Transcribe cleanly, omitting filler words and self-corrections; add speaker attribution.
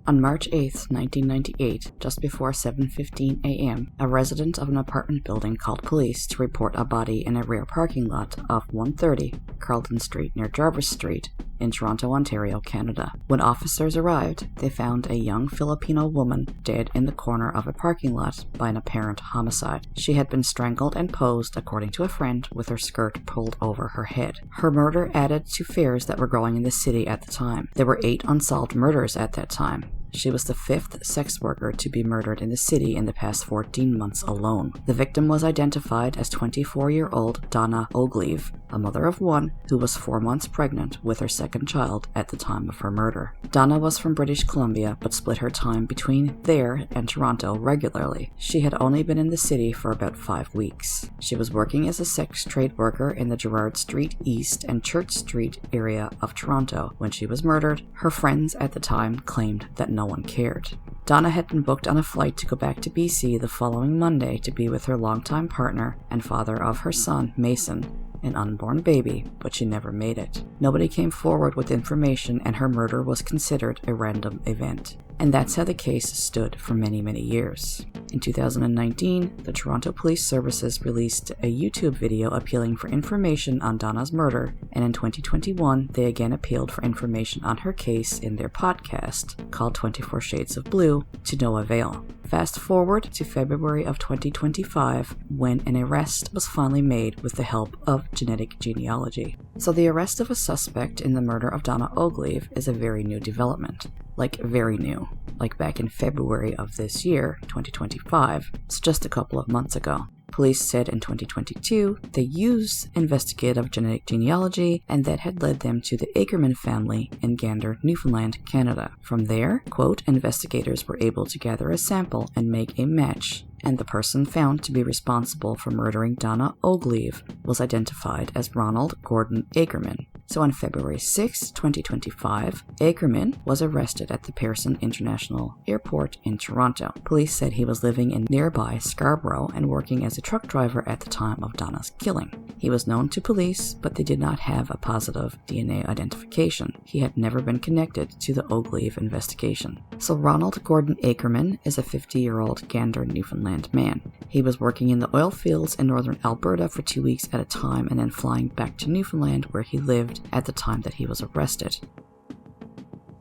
Speaker 1: On March 8, 1998, just before 7:15 a.m., a resident of an apartment building called police to report a body in a rear parking lot of 130 Carlton Street near Jarvis Street in Toronto, Ontario, Canada. When officers arrived, they found a young Filipino woman dead in the corner of a parking lot by an apparent homicide. She had been strangled and posed, according to a friend, with her skirt pulled over her head. Her murder added to fears that were growing in the city at the time. There were 8 unsolved murders at that time. She was the 5th sex worker to be murdered in the city in the past 14 months alone. The victim was identified as 24-year-old Donna Oglive, a mother of 1 who was 4 months pregnant with her second child at the time of her murder. Donna was from British Columbia but split her time between there and Toronto regularly. She had only been in the city for about 5 weeks. She was working as a sex trade worker in the Gerrard Street East and Church Street area of Toronto when she was murdered. Her friends at the time claimed that no one cared. Donna had been booked on a flight to go back to BC the following Monday to be with her longtime partner and father of her son, Mason, an unborn baby, but she never made it. Nobody came forward with information and her murder was considered a random event. And that's how the case stood for many, many years. In 2019, the Toronto Police Services released a YouTube video appealing for information on Donna's murder, and in 2021, they again appealed for information on her case in their podcast, called 24 Shades of Blue, to no avail. Fast forward to February of 2025, when an arrest was finally made with the help of genetic genealogy. So the arrest of a suspect in the murder of Donna Oglive is a very new development. Like, very new. Like back in February of this year, 2025. It's just a couple of months ago. Police said in 2022 they used investigative genetic genealogy, and that had led them to the Agerman family in Gander, Newfoundland, Canada. From there, quote, investigators were able to gather a sample and make a match, and the person found to be responsible for murdering Donna Oglive was identified as Ronald Gordon Agerman. So on February 6, 2025, Agerman was arrested at the Pearson International Airport in Toronto. Police said he was living in nearby Scarborough and working as a truck driver at the time of Donna's killing. He was known to police, but they did not have a positive DNA identification. He had never been connected to the Oglive investigation. So Ronald Gordon Agerman is a 50-year-old Gander, Newfoundland man. He was working in the oil fields in northern Alberta for 2 weeks at a time and then flying back to Newfoundland where he lived at the time that he was arrested.